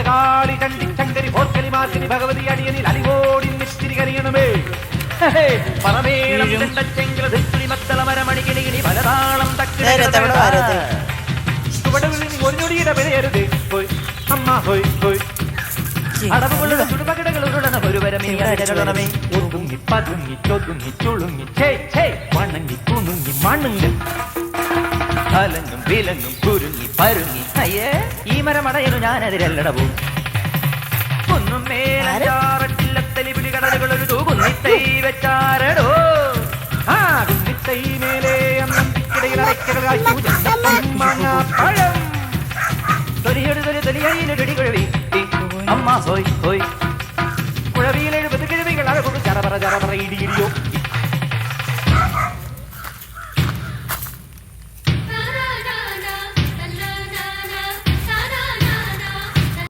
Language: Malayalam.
ഭദ്രകാളി ചണ്ടി ചങ്കരി ഭോർക്കലി മാർക്കലി ഭഗവതി അടിയനിൽ അലിവോടി നിശ്ചിരി കരിയണമേ പലതാളം ഒരു ഞൊടിയുടെ വിലയരുത് അമ്മ ഹോയ് ഹോയ് അടവുകളുടെ ചുടുപകടകൾ ഉരുളണ ഒരു വരമേ ഒതുങ്ങി പതുങ്ങി ചൊതുങ്ങി ചുളുങ്ങി വണങ്ങി കുണുങ്ങി മണുങ്ങി അലങ്ങും വിലങ്ങും കുരുങ്ങി പരുങ്ങി അയ്യേ ഈ മരമടയനു ഞാനതിരല്ലടവും ഒന്നും മേലച്ചാറട്ടില്ലത്തലി പിടി കടലുകൾ ഒരു കുന്നിത്തൈ വെച്ചാരടോ ആ കുന്നിത്തൈ മേലെ അമ്മത്തിക്കിടയിൽ അരക്കടലാശുപഴം തൊലിയൊരു തൊലിയഴിയിലൊരു കുഴവി അമ്മ ഹോയ് ഹോയ് കുഴവിയിൽ 70 കിഴവികൾ അഴകൊടു ചറപറ ഇടിയിടിയോ